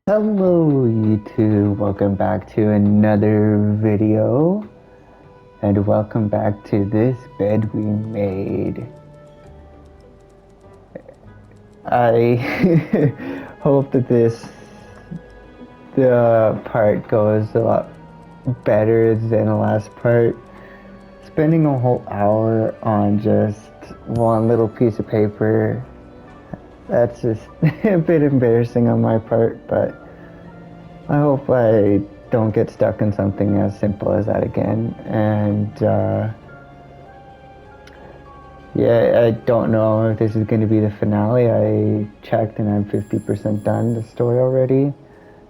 Hello YouTube, welcome back to another video and welcome back to this bed we made. I hope that the part goes a lot better than the last part. Spending a whole hour on just one little piece of paper, that's just a bit embarrassing on my part, but I hope I don't get stuck in something as simple as that again. And yeah, I don't know if this is going to be the finale. I checked and I'm 50% done the story already.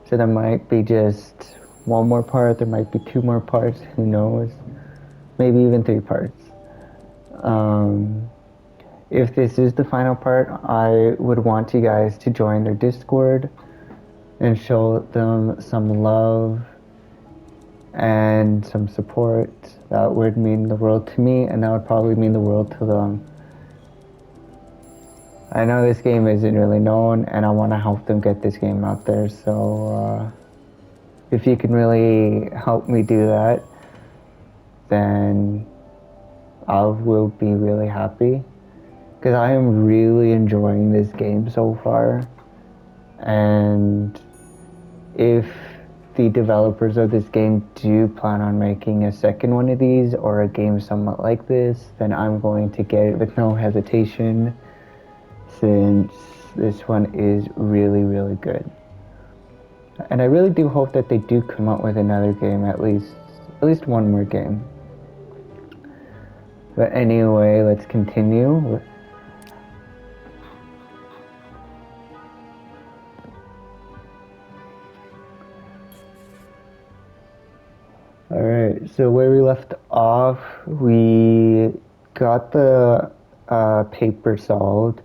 So there might be just one more part, there might be two more parts, who knows? Maybe even three parts. Um, if this is the final part, I would want you guys to join their Discord and show them some love and some support. That would mean the world to me, and that would probably mean the world to them. I know this game isn't really known, and I want to help them get this game out there, so if you can really help me do that, then I will be really happy. Because I am really enjoying this game so far, and if the developers of this game do plan on making a second one of these or a game somewhat like this, then I'm going to get it with no hesitation, since this one is really, really good. And I really do hope that they do come out with another game, at least one more game. But anyway, let's continue. Alright, so where we left off, we got the paper solved,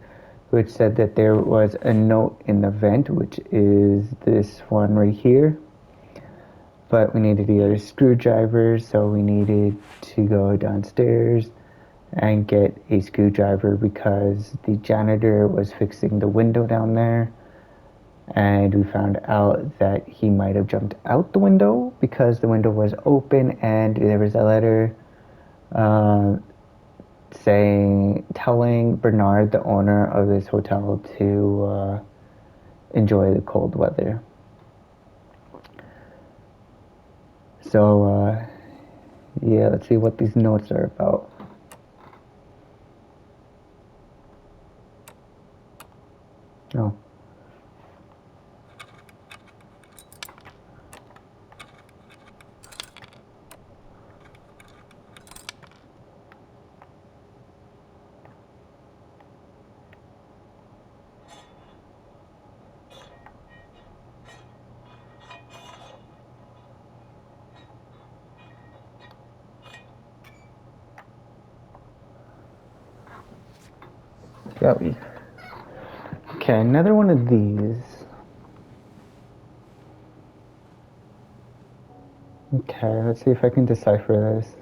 which said that there was a note in the vent, which is this one right here. But we needed to get a screwdriver, so we needed to go downstairs and get a screwdriver because the janitor was fixing the window down there, and we found out that he might have jumped out the window because the window was open and there was a letter uh, telling Bernard, the owner of this hotel, to enjoy the cold weather. So yeah, let's see what these notes are about. Oh. Got me. Okay, another one of these. Okay, let's see if I can decipher this.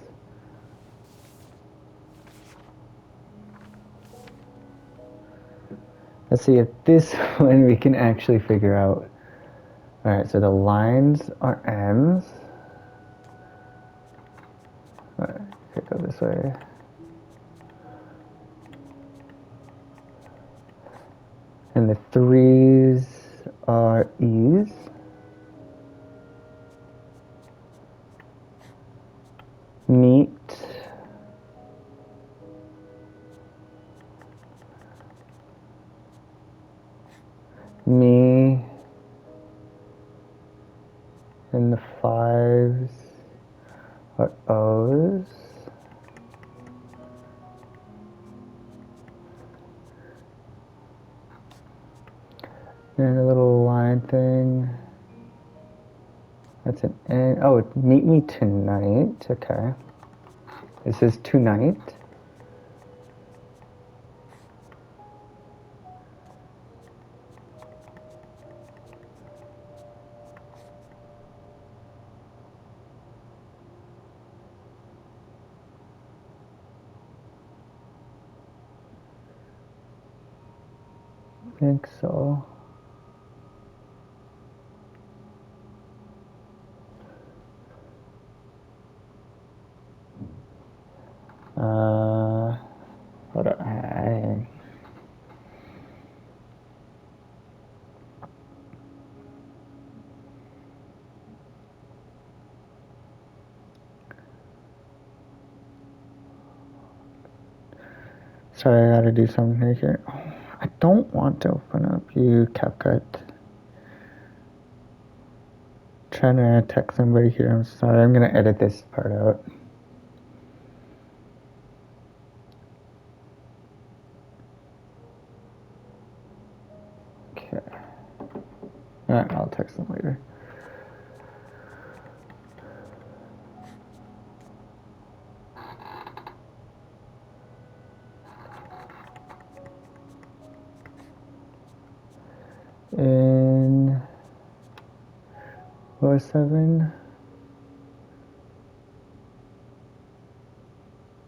Let's see if this one we can actually figure out. Alright, so the lines are M's. Alright, go this way. And the threes are E's. Meet. Me. And the fives are O's. And a little line thing. That's an N. Oh, meet me tonight. Okay. This is tonight. I think so. Sorry, I gotta do something here. Oh, I don't want to open up you, CapCut. Trying to text somebody here. I'm sorry. I'm gonna edit this part out. Okay. Alright, I'll text them later. In what was 7?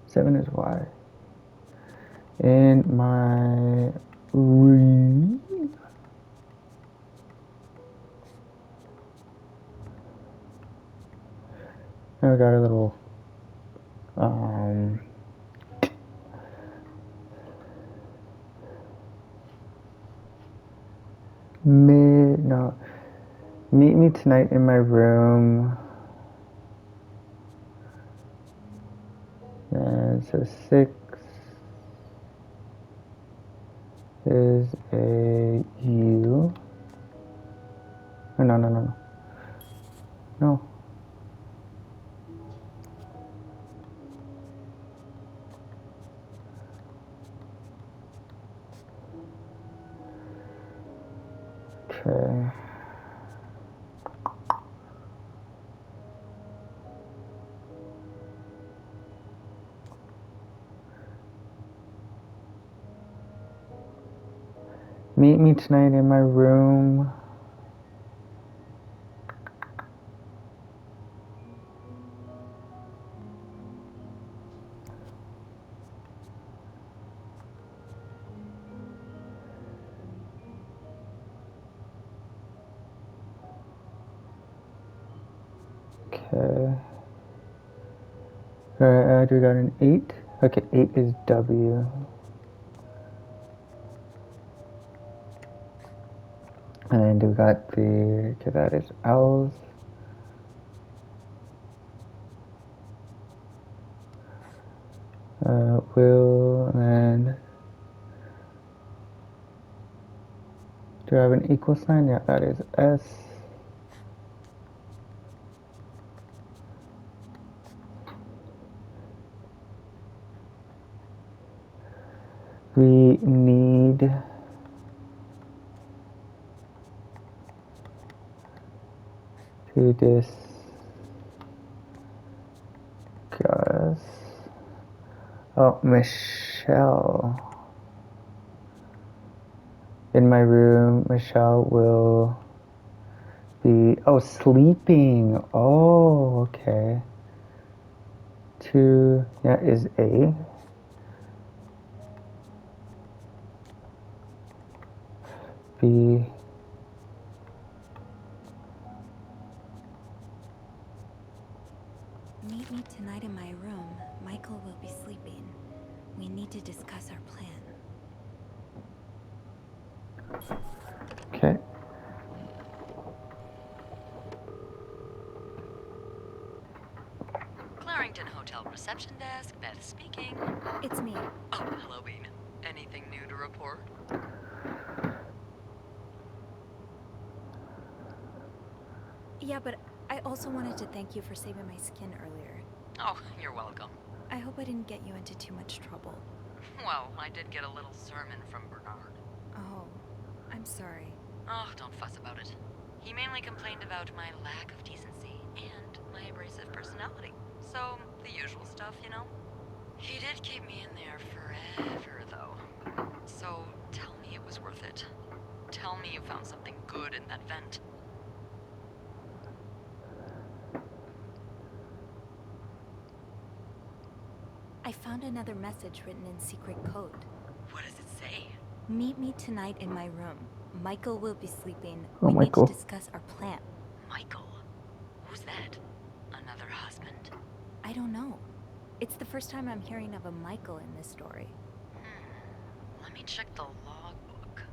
7 is Y. In my room. Now we got a little no. Meet me tonight in my room. And so 6 is a U. Oh, no. No. Okay. Meet me tonight in my room. Okay. Do we got an 8? Okay, 8 is W. And we got the, okay, that is L's. Will, and do I have an equal sign? Yeah, that is S. We need to discuss. Oh, Michelle. In my room, Michelle will be, oh, sleeping. Oh, okay. 2, yeah, is A. B. Meet me tonight in my room. Michael will be sleeping. We need to discuss our plan. Okay. Clarrington Hotel reception desk, Beth speaking. It's me. Oh, hello, Bean. Anything new to report? Yeah, but I also wanted to thank you for saving my skin earlier. Oh, you're welcome. I hope I didn't get you into too much trouble. Well, I did get a little sermon from Bernard. Oh, I'm sorry. Oh, don't fuss about it. He mainly complained about my lack of decency and my abrasive personality. So, the usual stuff, you know? He did keep me in there forever, though. So, tell me it was worth it. Tell me you found something good in that vent. I found another message written in secret code. What does it say? Meet me tonight in my room. Michael will be sleeping. Oh, We Michael. need to discuss our plan. Michael? Who's that? Another husband? I don't know. It's the first time I'm hearing of a Michael in this story. Let me check the logbook.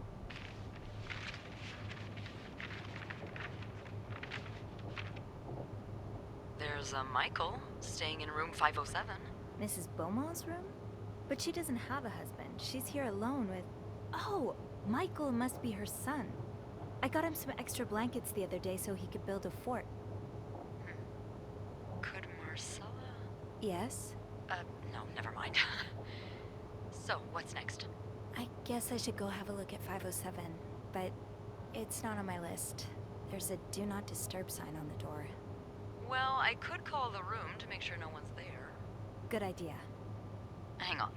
There's a Michael staying in room 507. Mrs. Beaumont's room? But she doesn't have a husband. She's here alone with... Oh, Michael must be her son. I got him some extra blankets the other day so he could build a fort. Could Marcella? Yes? No, never mind. So, what's next? I guess I should go have a look at 507, but it's not on my list. There's a do not disturb sign on the door. Well, I could call the room to make sure no one's there. Good idea. Hang on.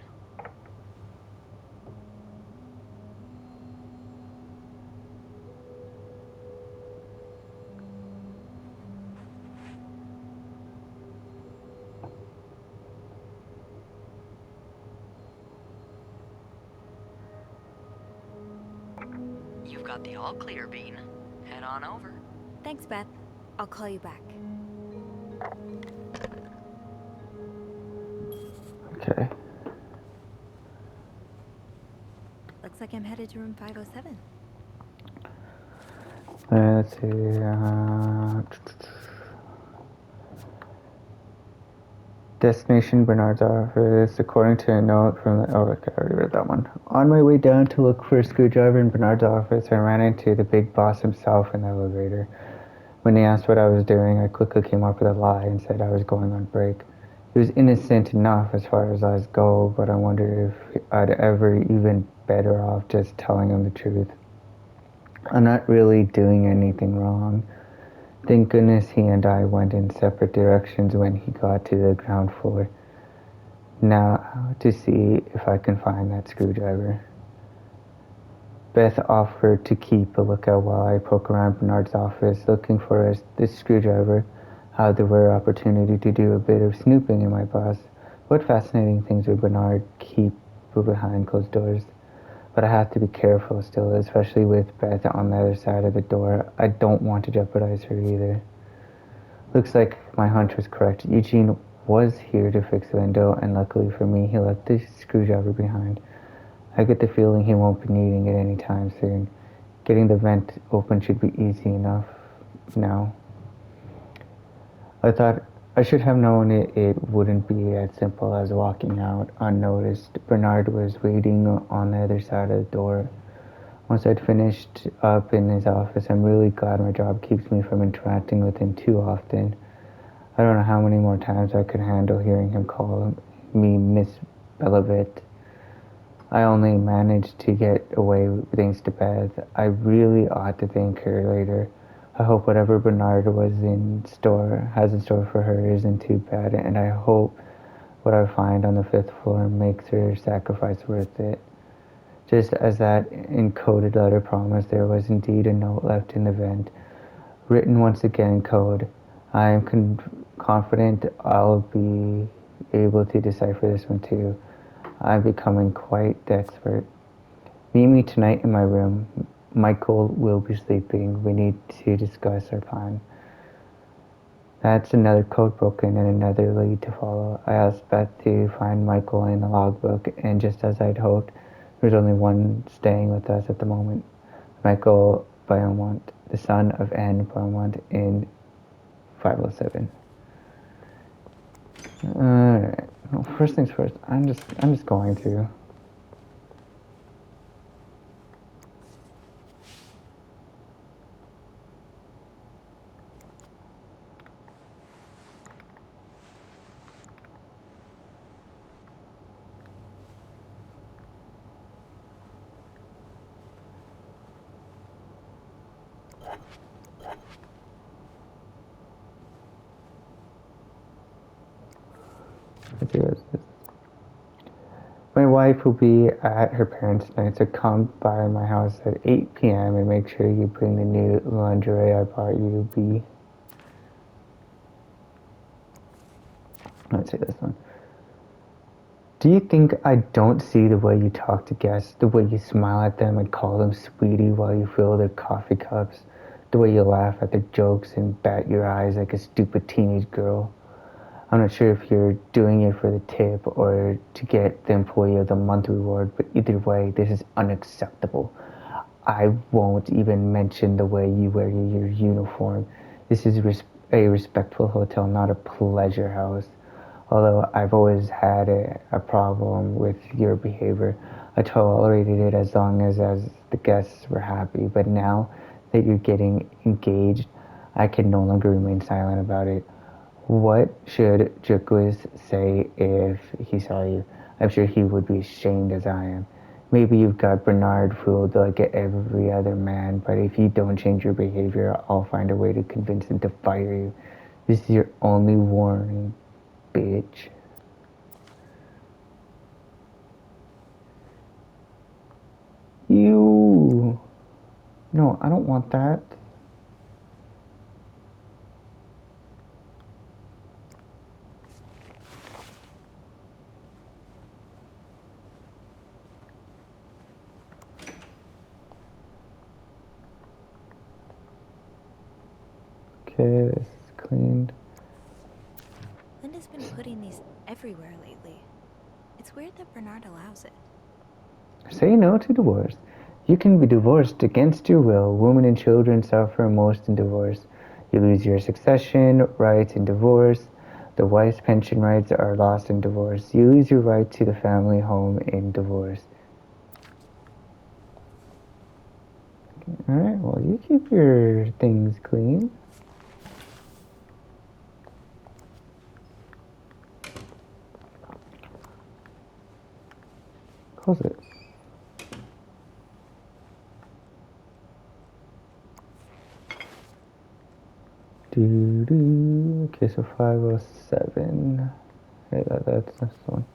You've got the all clear, Bean. Head on over. Thanks, Beth. I'll call you back. Okay. Looks like I'm headed to room 507. Let's see. Destination Bernard's office, according to a note from the... Oh, okay, I already read that one. On my way down to look for a screwdriver in Bernard's office, I ran into the big boss himself in the elevator. When he asked what I was doing, I quickly came up with a lie and said I was going on break. He was innocent enough as far as lies go, but I wondered if I'd ever even better off just telling him the truth. I'm not really doing anything wrong. Thank goodness he and I went in separate directions when he got to the ground floor. Now to see if I can find that screwdriver. Beth offered to keep a lookout while I poke around Bernard's office looking for this screwdriver. Had the rare opportunity to do a bit of snooping in my boss. What fascinating things would Bernard keep behind closed doors? But I have to be careful still, especially with Beth on the other side of the door. I don't want to jeopardize her either. Looks like my hunch was correct. Eugene was here to fix the window, and luckily for me, he left the screwdriver behind. I get the feeling he won't be needing it anytime soon. Getting the vent open should be easy enough now. I thought I should have known it wouldn't be as simple as walking out unnoticed. Bernard was waiting on the other side of the door. Once I'd finished up in his office, I'm really glad my job keeps me from interacting with him too often. I don't know how many more times I could handle hearing him call me Miss Belovit. I only managed to get away thanks to Beth. I really ought to thank her later. I hope whatever Bernard has in store for her isn't too bad, and I hope what I find on the 5th floor makes her sacrifice worth it. Just as that encoded letter promised, there was indeed a note left in the vent, written once again in code. I am confident I'll be able to decipher this one too. I'm becoming quite the expert. Meet me tonight in my room. Michael will be sleeping. We need to discuss our plan. That's another code broken and another lead to follow. I asked Beth to find Michael in the logbook, and just as I'd hoped, there's only one staying with us at the moment. Michael Beaumont, the son of Anne Beaumont in 507. Alright. Well, first things first, I'm just going to. My wife will be at her parents' tonight, so come by my house at 8 p.m. and make sure you bring the new lingerie I bought you. Let's say this one. Do you think I don't see the way you talk to guests, the way you smile at them and call them sweetie while you fill their coffee cups, the way you laugh at their jokes and bat your eyes like a stupid teenage girl? I'm not sure if you're doing it for the tip or to get the Employee of the Month reward, but either way, this is unacceptable. I won't even mention the way you wear your uniform. This is a respectful hotel, not a pleasure house. Although I've always had a problem with your behavior. I tolerated it as long as the guests were happy, but now that you're getting engaged, I can no longer remain silent about it. What should Jacques say if he saw you? I'm sure he would be ashamed as I am. Maybe you've got Bernard fooled like every other man, but if you don't change your behavior, I'll find a way to convince him to fire you. This is your only warning, bitch. You. No, I don't want that. Okay, this is cleaned. Linda's been putting these everywhere lately. It's weird that Bernard allows it. Say no to divorce. You can be divorced against your will. Women and children suffer most in divorce. You lose your succession rights in divorce. The wife's pension rights are lost in divorce. You lose your right to the family home in divorce. Alright, well, you keep your things clean. Close it. Okay, so 507. Okay, that's the one.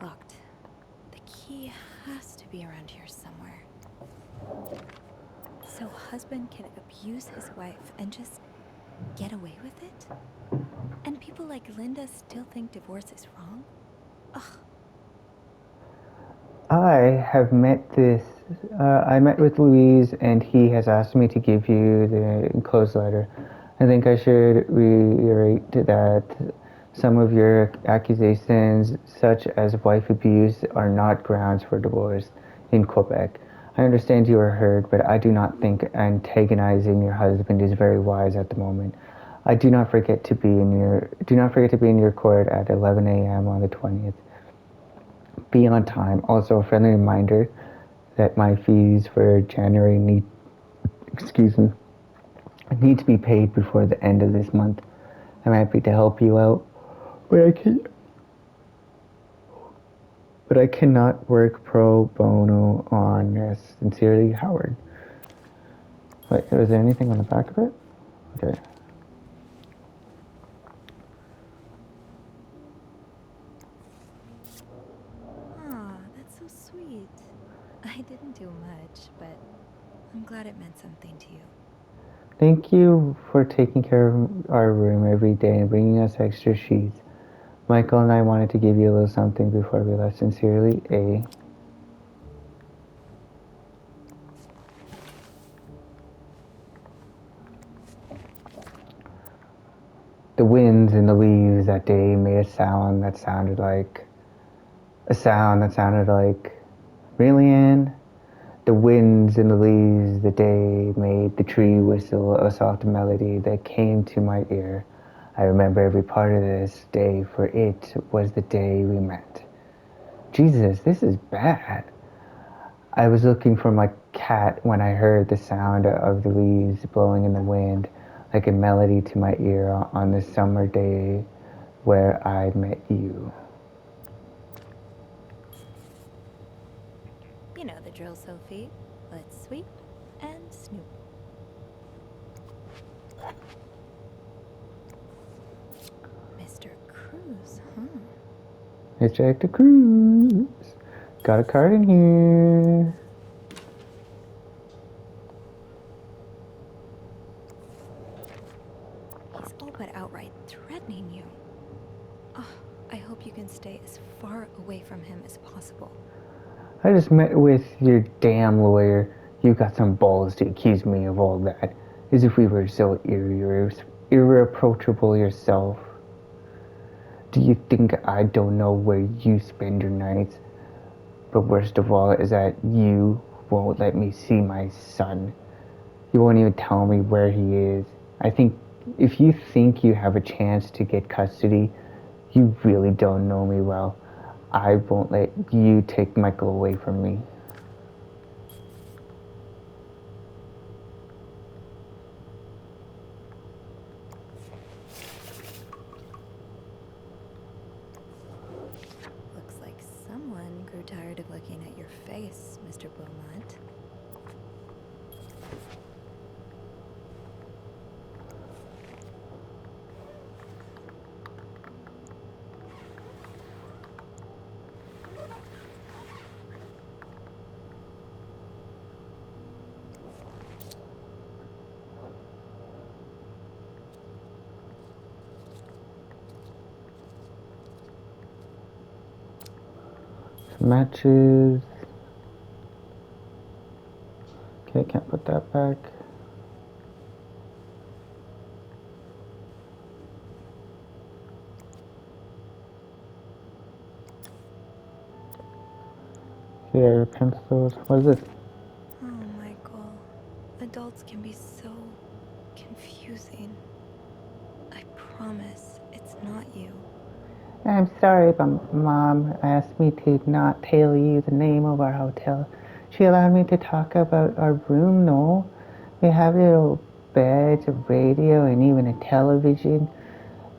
Locked. The key has to be around here somewhere. So husband can abuse his wife and just get away with it? And people like Linda still think divorce is wrong? Ugh. I have met this. I met with Louise, and he has asked me to give you the enclosed letter. I think I should reiterate that some of your accusations, such as wife abuse, are not grounds for divorce in Quebec. I understand you are hurt, but I do not think antagonizing your husband is very wise at the moment. I do not forget to be in your court at 11 a.m. on the 20th. Be on time. Also, a friendly reminder that my fees for January need to be paid before the end of this month. I'm happy to help you out, but I cannot work pro bono on this. Sincerely, Howard. Wait, was there anything on the back of it? Okay. Aw, that's so sweet. I didn't do much, but I'm glad it meant something to you. Thank you for taking care of our room every day and bringing us extra sheets. Michael and I wanted to give you a little something before we left. Sincerely, A. The winds and the leaves that day made a sound that sounded like really, Anne? The winds and the leaves the day made the tree whistle a soft melody that came to my ear. I remember every part of this day, for it was the day we met. Jesus, this is bad. I was looking for my cat when I heard the sound of the leaves blowing in the wind like a melody to my ear on the summer day where I met you. You know the drill, Sophie. Let's sweep and snoop. Mr. Cruz, huh? It's Jack the Cruise. Got a card in here. He's all but outright threatening you. Oh, I hope you can stay as far away from him as possible. I just met with your damn lawyer. You got some balls to accuse me of all that, as if we were so irreproachable yourself. Do you think I don't know where you spend your nights? But worst of all is that you won't let me see my son. You won't even tell me where he is. I think if you think you have a chance to get custody, you really don't know me well. I won't let you take Michael away from me. Looks like someone grew tired of looking at your face, Mr. Beaumont. Matches. Okay, can't put that back. Here, pencils. What is this? Oh, Michael. Adults can be so confusing. I promise it's not you. I'm sorry, but Mom asked me to not tell you the name of our hotel. She allowed me to talk about our room, no? We have little beds, a radio, and even a television.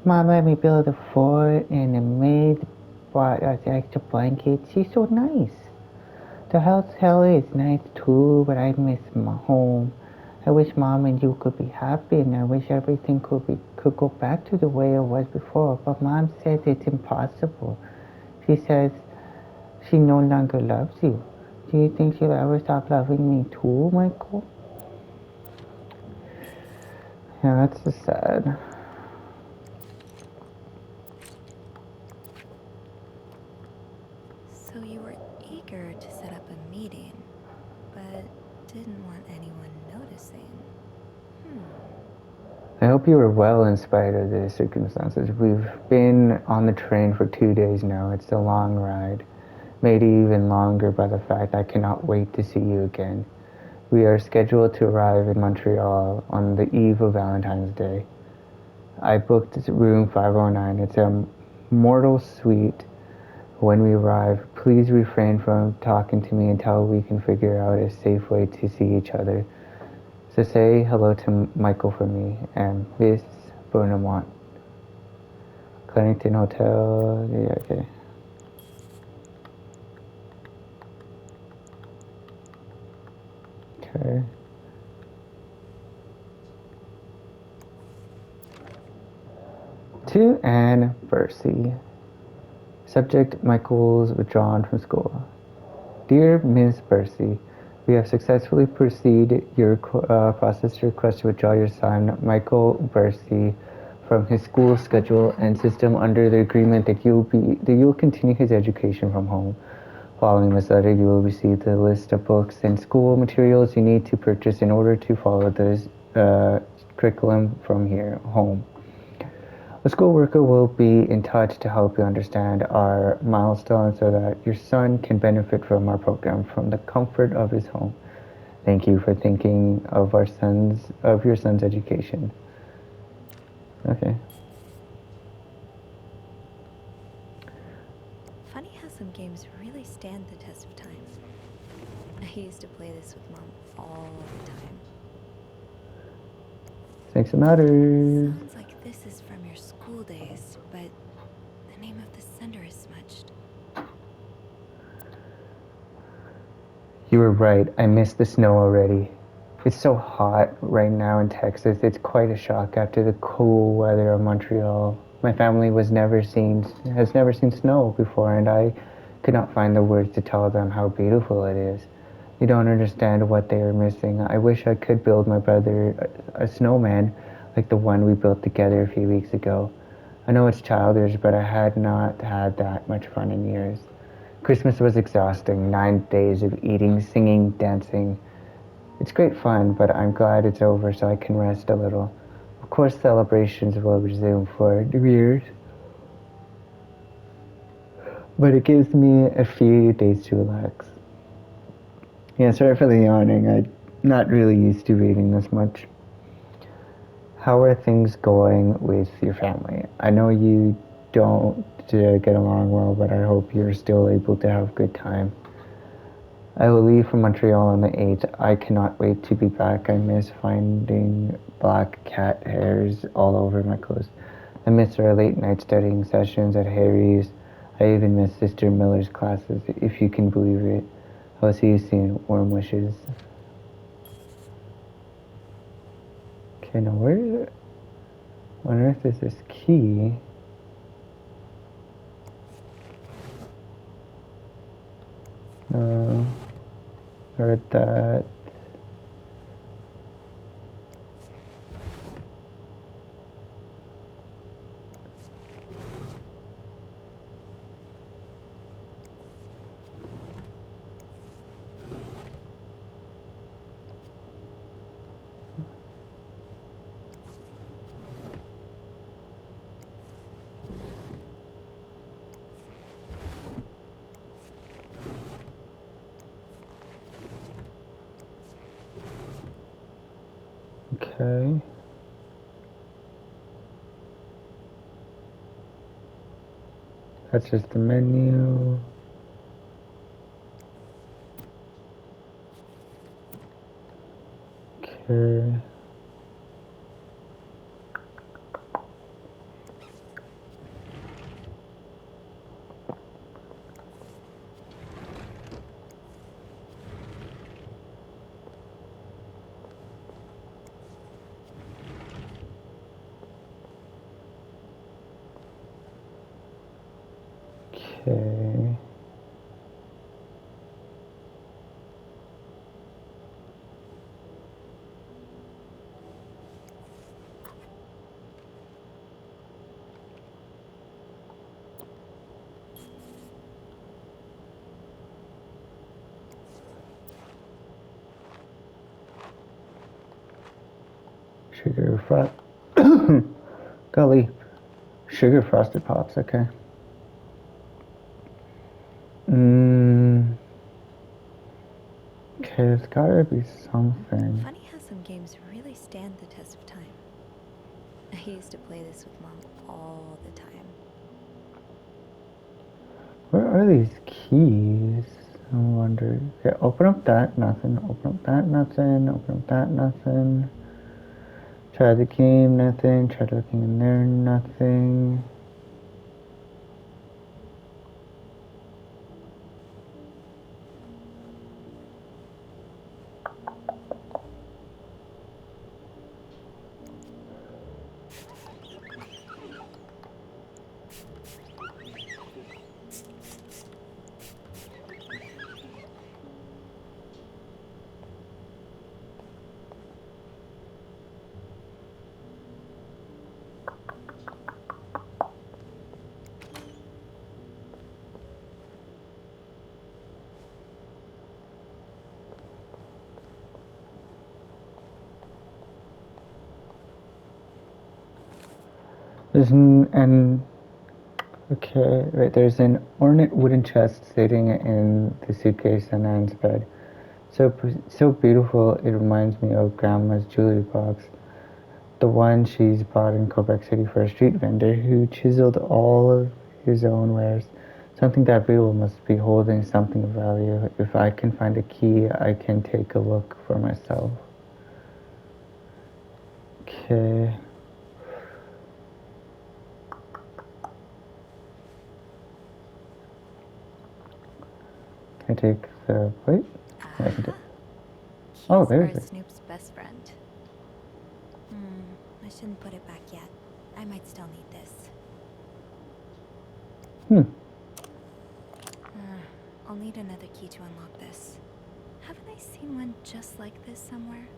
Mom let me build a fort, and the maid brought us extra blankets. She's so nice. The hotel is nice too, but I miss my home. I wish Mom and you could be happy, and I wish everything could go back to the way it was before. But Mom says it's impossible. She says she no longer loves you. Do you think she'll ever stop loving me too, Michael? Yeah, that's just sad. So you were eager to set up a meeting, but didn't want anyone noticing. I hope you are well in spite of the circumstances. We've been on the train for 2 days now. It's a long ride, made even longer by the fact I cannot wait to see you again. We are scheduled to arrive in Montreal on the eve of Valentine's Day. I booked room 509. It's a mortal suite. When we arrive, please refrain from talking to me until we can figure out a safe way to see each other. So say hello to Michael for me and Miss Beaumont. Clinton Hotel. Yeah, okay. Okay. To Anne Bercy. Subject: Michael's withdrawn from school. Dear Ms. Bercy, we have successfully processed your request to withdraw your son, Michael Bercy, from his school schedule and system under the agreement that you'll continue his education from home. Following this letter, you will receive the list of books and school materials you need to purchase in order to follow this curriculum from here home. A school worker will be in touch to help you understand our milestones so that your son can benefit from our program from the comfort of his home. Thank you for thinking of your son's education. Okay. Funny how some games really stand the test of time. I used to play this with Mom all the time. Snakes and ladders. Sounds like this is from your school days, but the name of the sender is smudged. You were right. I missed the snow already. It's so hot right now in Texas. It's quite a shock after the cool weather of Montreal. My family has never seen snow before, and I could not find the words to tell them how beautiful it is. You don't understand what they are missing. I wish I could build my brother a snowman like the one we built together a few weeks ago. I know it's childish, but I had not had that much fun in years. Christmas was exhausting. 9 days of eating, singing, dancing. It's great fun, but I'm glad it's over so I can rest a little. Of course, celebrations will resume for New Year's, but it gives me a few days to relax. Yeah, sorry for the yawning. I'm not really used to reading this much. How are things going with your family? I know you don't get along well, but I hope you're still able to have a good time. I will leave for Montreal on the 8th. I cannot wait to be back. I miss finding black cat hairs all over my clothes. I miss our late night studying sessions at Harry's. I even miss Sister Miller's classes, if you can believe it. I'll see you soon. Warm wishes. Okay, now where on earth is this key? No. I read that. Okay. That's just the menu. Okay. Okay. Sugar frost. Golly. Sugar frosted pops, okay. Okay, there's gotta be something. Funny how some games really stand the test of time. I used to play this with Mom all the time. Where are these keys? I wonder. Okay, open up that, nothing. Open up that, nothing. Open up that, nothing. Try the game, nothing. Try looking in there, nothing. Okay, right, there's an ornate wooden chest sitting in the suitcase on Anne's bed. So beautiful, it reminds me of Grandma's jewelry box. The one she's bought in Quebec City for a street vendor who chiseled all of his own wares. Something that beautiful must be holding something of value. If I can find a key, I can take a look for myself. Okay. Can I take the plate? Yeah, I can take. Oh, Keys there's are it. Snoop's best friend. I shouldn't put it back yet. I might still need this. I'll need another key to unlock this. Haven't I seen one just like this somewhere?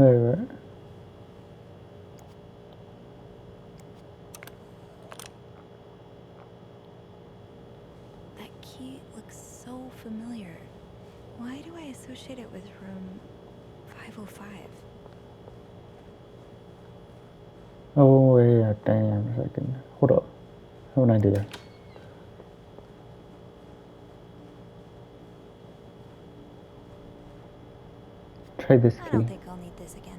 Right. That key looks so familiar. Why do I associate it with room 505? Oh, wait, damn a second. Hold up. I have an idea. Try this I key. don't think I'll need this again.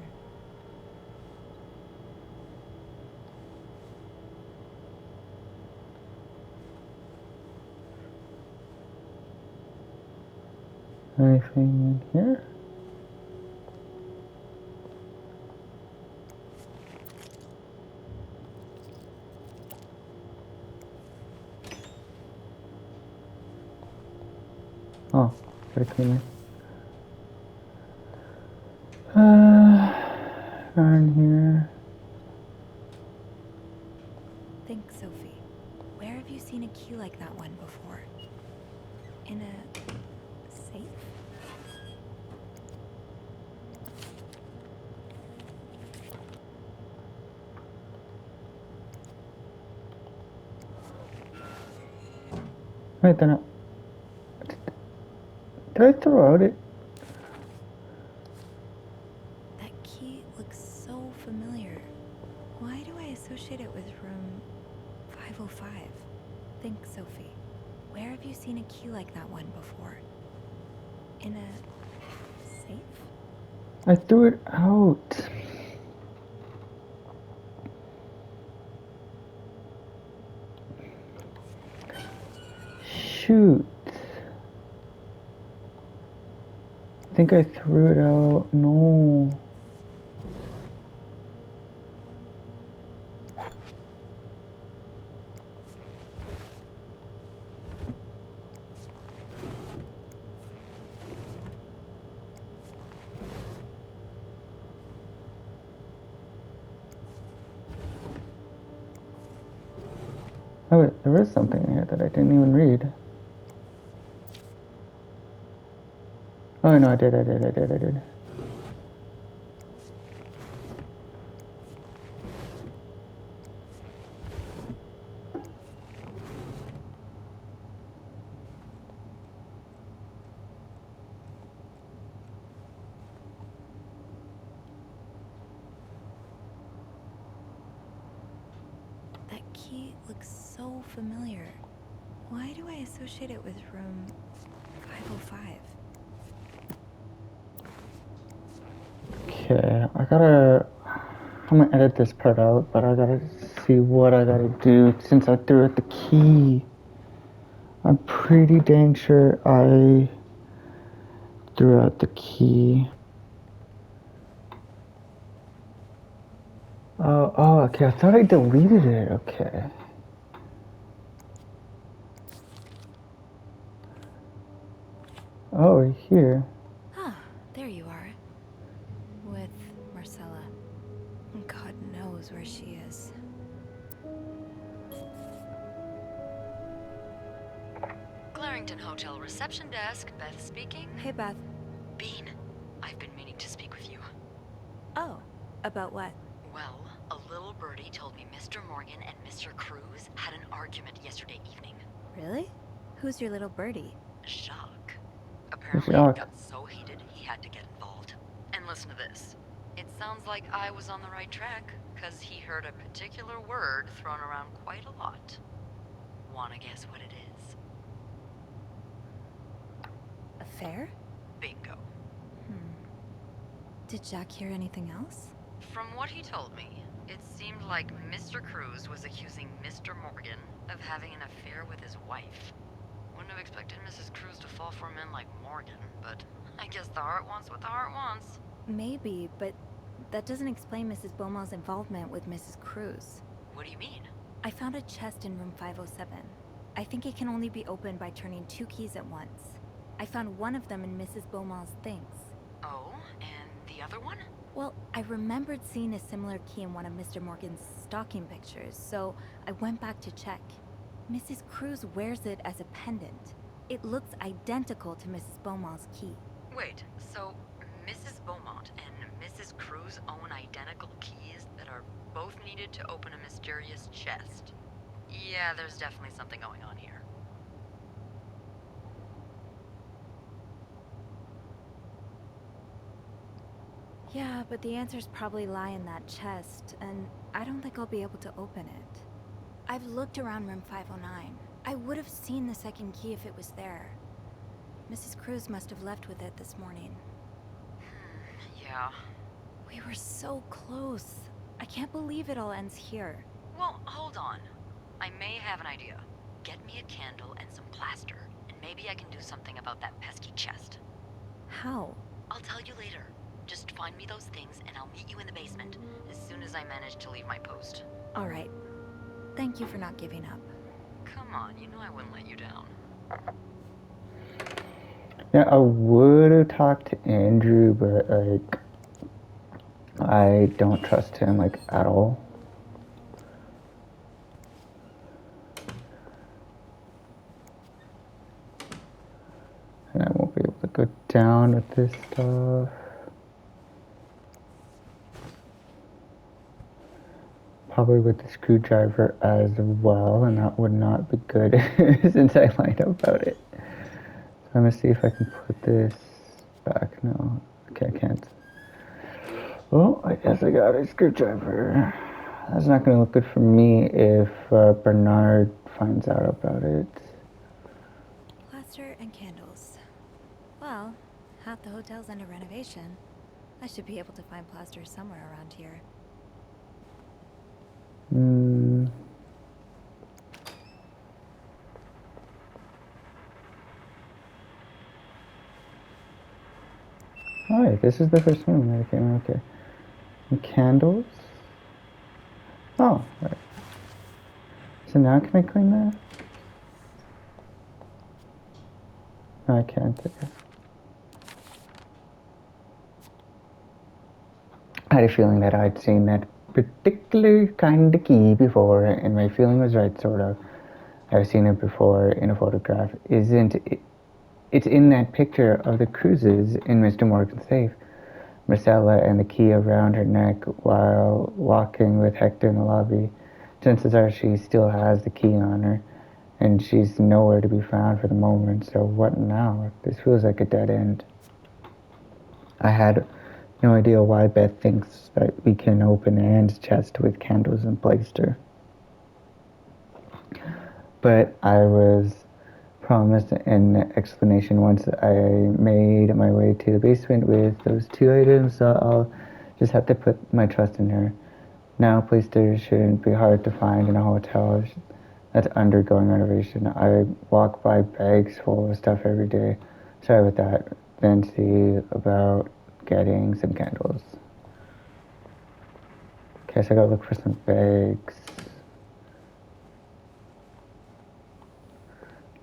Anything in here? Oh, gotta clean it. Not in here. Think, Sophie. Where have you seen a key like that one before? In a safe? Wait, then did I throw out it? That key looks so familiar. Why do I associate it with room 505? Think, Sophie. Where have you seen a key like that one before? In a safe? I threw it out. Shoot. I think I threw it out. No. Oh wait, there is something in here that I didn't even read. Oh no, I did. That key looks so familiar. Why do I associate it with room 505? Okay, I'm gonna edit this part out, but I gotta see what I gotta do since I threw out the key. I'm pretty dang sure I threw out the key. Oh, okay, I thought I deleted it, okay. Oh, right here. Ah, there you are. With Marcella. God knows where she is. Clarington Hotel reception desk, Beth speaking. Hey, Beth. Bean, I've been meaning to speak with you. Oh, about what? Well, a little birdie told me Mr. Morgan and Mr. Cruz had an argument yesterday evening. Really? Who's your little birdie? Jacques. Apparently Jacques. it got so heated he had to get involved. And listen to this. It sounds like I was on the right track, because he heard a particular word thrown around quite a lot. Wanna guess what it is? Affair? Bingo. Did Jack hear anything else? From what he told me, it seemed like Mr. Cruz was accusing Mr. Morgan of having an affair with his wife. Wouldn't have expected Mrs. Cruz to fall for a man like Morgan, but I guess the heart wants what the heart wants. Maybe, but that doesn't explain Mrs. Beaumont's involvement with Mrs. Cruz. What do you mean? I found a chest in room 507. I think it can only be opened by turning 2 keys at once. I found one of them in Mrs. Beaumont's things. Oh, and the other one? Well, I remembered seeing a similar key in one of Mr. Morgan's stocking pictures, so I went back to check. Mrs. Cruz wears it as a pendant. It looks identical to Mrs. Beaumont's key. Wait, so Mrs. Beaumont and Mrs. Cruz own identical keys that are both needed to open a mysterious chest. Yeah, there's definitely something going on here. Yeah, but the answers probably lie in that chest, and I don't think I'll be able to open it. I've looked around room 509. I would have seen the second key if it was there. Mrs. Cruz must have left with it this morning. Yeah. We were so close. I can't believe it all ends here. Well, hold on. I may have an idea. Get me a candle and some plaster, and maybe I can do something about that pesky chest. How? I'll tell you later. Just find me those things, and I'll meet you in the basement as soon as I manage to leave my post. All right. Thank you for not giving up. Come on, you know I wouldn't let you down. Yeah, I would have talked to Andrew, but like, I don't trust him like at all. And I won't be able to go down with this stuff. Probably with the screwdriver as well, and that would not be good since I lied about it. So I'm gonna see if I can put this back. No, okay, I can't. Oh, I guess I got a screwdriver. That's not gonna look good for me if Bernard finds out about it. Plaster and candles. Well, half the hotel's under renovation. I should be able to find plaster somewhere around here. Alright, this is the first room that I came in. Okay. And candles? Oh, right. So now can I clean that? No, I can't. Okay. I had a feeling that I'd seen that particular kind of key before, and my feeling was right, sort of. I've seen it before in a photograph. Isn't it? It's in that picture of the cruises in Mr. Morgan's safe. Marcella and the key around her neck while walking with Hector in the lobby. Chances are she still has the key on her, and she's nowhere to be found for the moment. So what now? This feels like a dead end. I had no idea why Beth thinks that we can open Anne's chest with candles and plaster. But I was promised an explanation once I made my way to the basement with those two items, so I'll just have to put my trust in her. Now, plaster shouldn't be hard to find in a hotel that's undergoing renovation. I walk by bags full of stuff every day. Sorry about that. Then see about getting some candles. Okay, so I gotta look for some bags.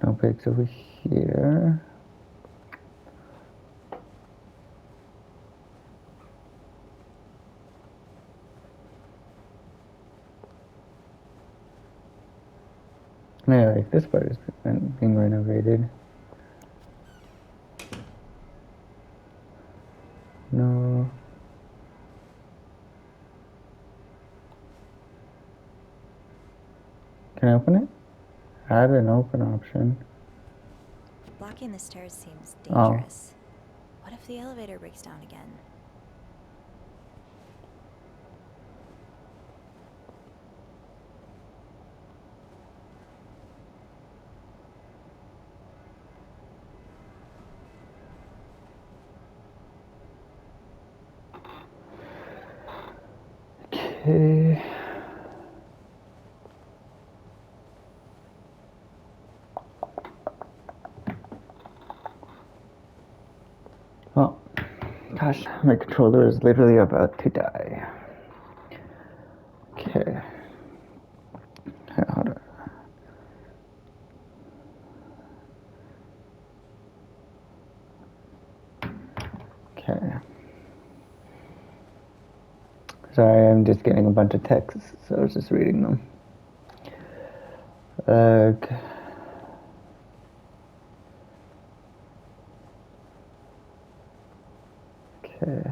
No bags over here. Yeah, like this part is being renovated. No. Can I open it? Add an open option. Blocking the stairs seems Oh. dangerous. What if the elevator breaks down again? Okay. Oh, gosh, my controller is literally about to die. Okay. Hold on. Okay. Sorry, I'm just getting a bunch of texts, so I was just reading them. Okay. Okay.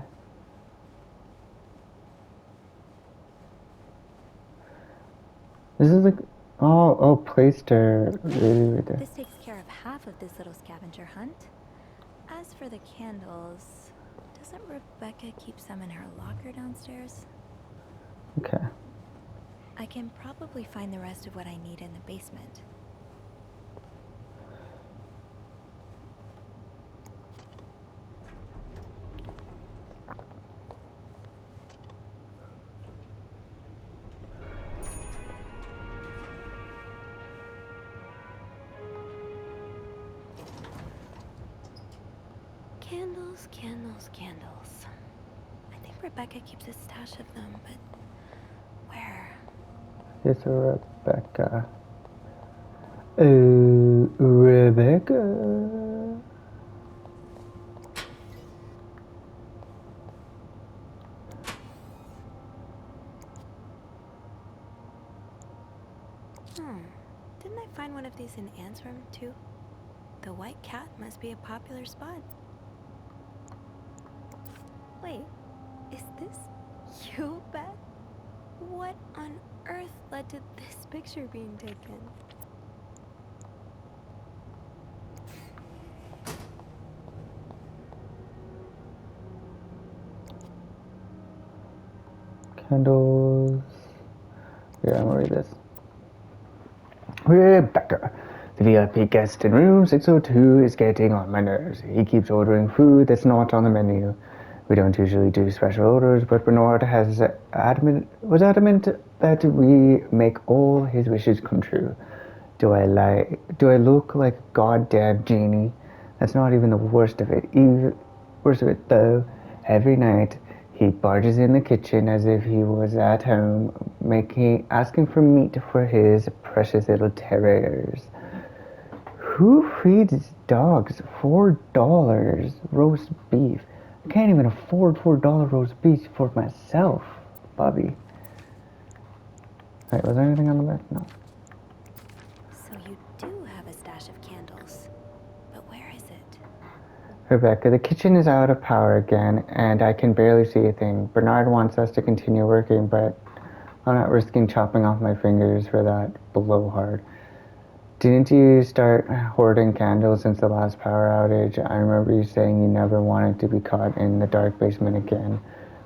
This is like, oh, placed her really right there. This takes care of half of this little scavenger hunt. As for the candles, doesn't Rebecca keep some in her locker downstairs? Okay. I can probably find the rest of what I need in the basement. Candles, candles, candles. I think Rebecca keeps a stash of them, but where? It's Rebecca. Oh, Rebecca. Didn't I find one of these in Anne's room, too? The white cat must be a popular spot. Wait, is this you, Beth? What on earth led to this picture being taken? Candles. Here, I'm gonna read this. Rebecca. The VIP guest in room 602 is getting on my nerves. He keeps ordering food that's not on the menu. We don't usually do special orders, but Bernard was adamant that we make all his wishes come true. Do I look like a goddamn genie? That's not even the worst of it. Worst of it though, every night he barges in the kitchen as if he was at home, asking for meat for his precious little terriers. Who feeds dogs $4 roast beef? I can't even afford $4 roast beef for myself, Bobby. Alright, was there anything on the back? No. So you do have a stash of candles. But where is it? Rebecca, the kitchen is out of power again, and I can barely see a thing. Bernard wants us to continue working, but I'm not risking chopping off my fingers for that blowhard. Didn't you start hoarding candles since the last power outage? I remember you saying you never wanted to be caught in the dark basement again.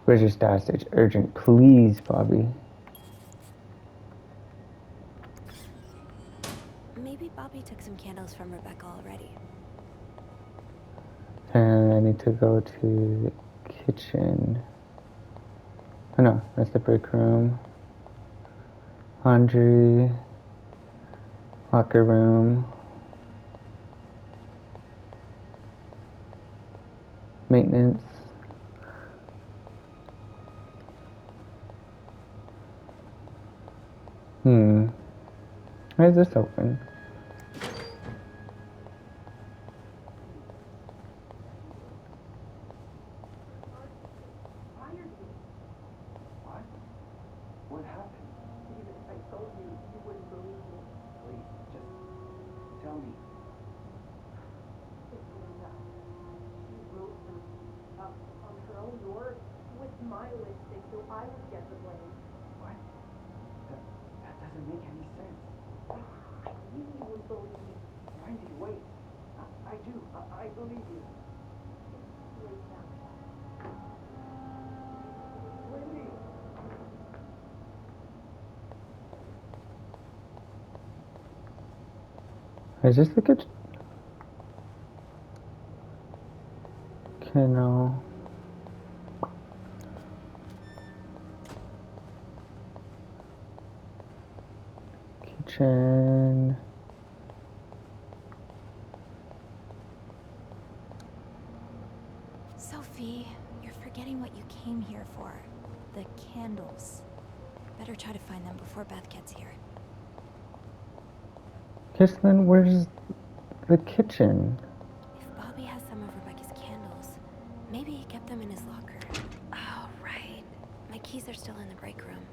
Where's your stash? It's urgent. Please, Bobby. Maybe Bobby took some candles from Rebecca already. And I need to go to the kitchen. Oh no, that's the break room. Laundry. Locker room. Maintenance. Why is this open? What happened? Steven, I told you, you wouldn't believe me. Please, just tell me. It's Linda. She wrote on her own door with my lipstick, so I would get the blame. What? That doesn't make any sense. I knew you would believe me. Wendy, wait. I do. I believe you. It's late now. Wendy! Is this the kitchen? Okay, no. Kitchen. Sophie, you're forgetting what you came here for. The candles. Better try to find them before Beth gets here. Kislin, where's the kitchen? If Bobby has some of Rebecca's candles, maybe he kept them in his locker. Oh, right. My keys are still in the break room.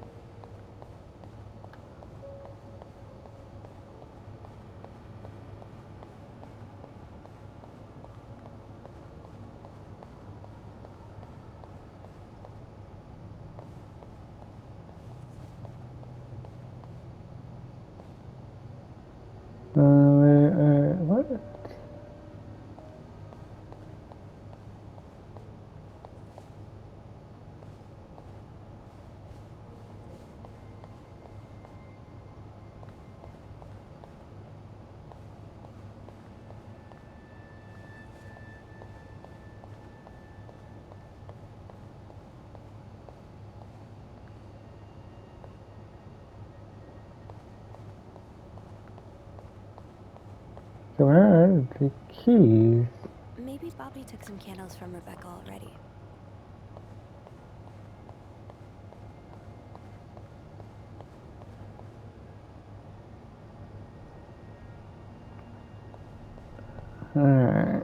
are the keys? Maybe Bobby took some candles from Rebecca already. Alright.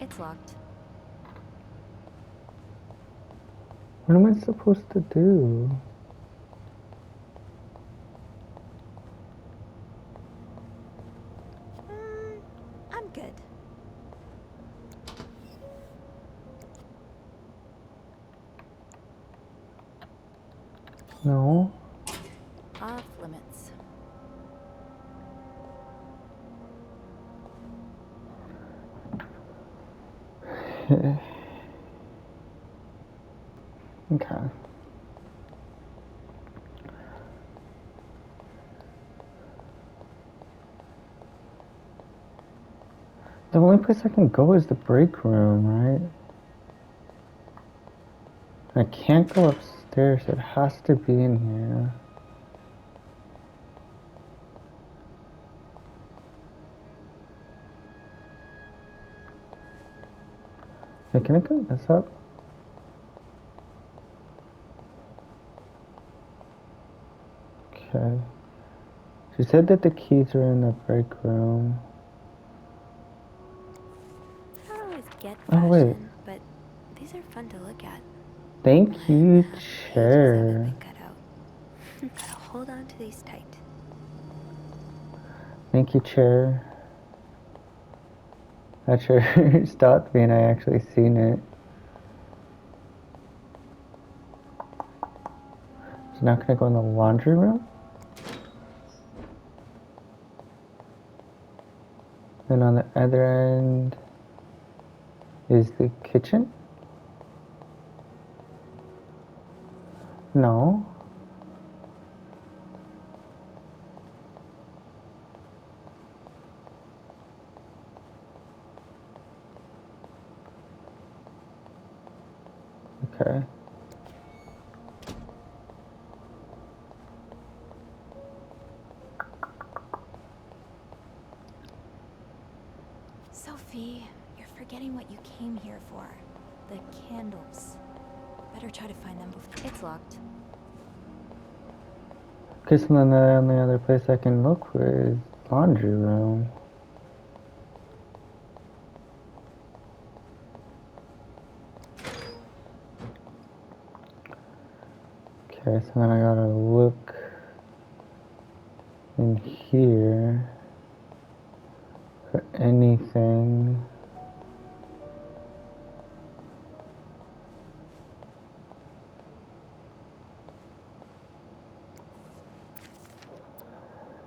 It's locked. What am I supposed to do? I'm good. No. Off limits. Okay. The only place I can go is the break room, right? I can't go upstairs. It has to be in here. Hey, can I clean this up? Okay. She said that the keys are in the break room. I don't always get Oh, wait. fashion, but these are fun to look at. Thank you, Pages of it chair. been cut out. Gotta hold on to these tight. Thank you, chair. That chair stopped me and I actually seen it. It's not gonna go in the laundry room? Then on the other end is the kitchen? No. Okay. Sophie, you're forgetting what you came here for. The candles. Better try to find them before it's locked. Okay, so then the only other place I can look for is laundry room. Okay, so then I gotta look in here for anything.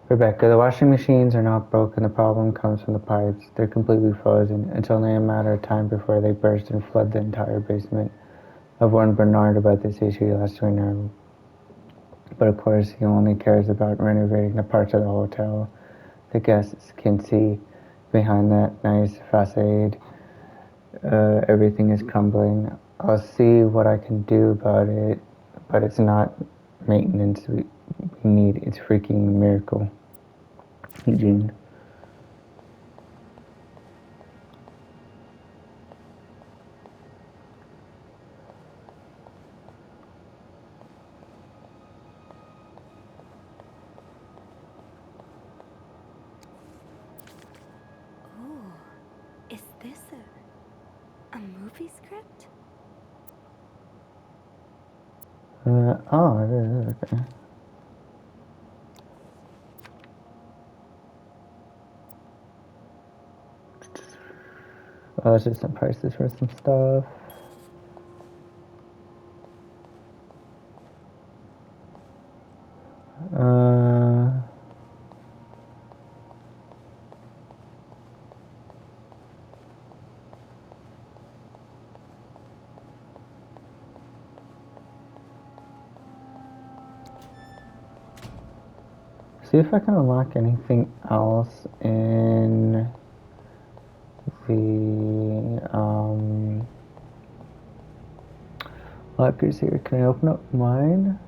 Rebecca, the washing machines are not broken. The problem comes from the pipes. They're completely frozen. It's only a matter of time before they burst and flood the entire basement. I've warned Bernard about this issue last winter, but of course he only cares about renovating the parts of the hotel the guests can see. Behind that nice facade, everything is crumbling. I'll see what I can do about it, but it's not maintenance we need. It's freaking miracle. Eugene. Ooh, is this a movie script? Oh, it is, okay. Oh, that's just some prices for some stuff. Uh, see if I can unlock anything else in the lockers here. Can I open up mine?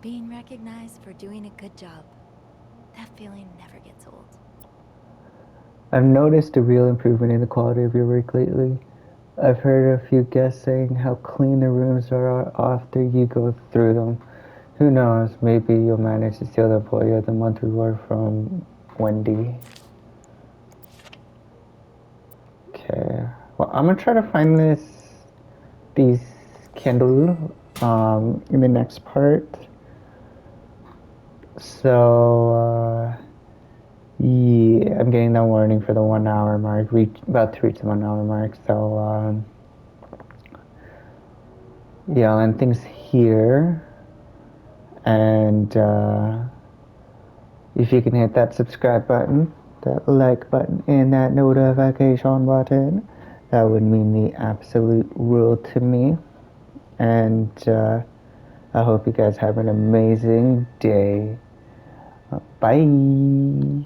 Being recognized for doing a good job. That feeling never gets old. I've noticed a real improvement in the quality of your work lately. I've heard a few guests saying how clean the rooms are after you go through them. Who knows, maybe you'll manage to steal the Employee of the Month reward from Wendy. Okay, well, I'm gonna try to find these candles in the next part. So, yeah, I'm getting that warning for the 1 hour mark, about to reach the 1 hour mark, so, yeah, I'll end things here. And if you can hit that subscribe button, that like button, and that notification button, that would mean the absolute world to me. And I hope you guys have an amazing day. Bye.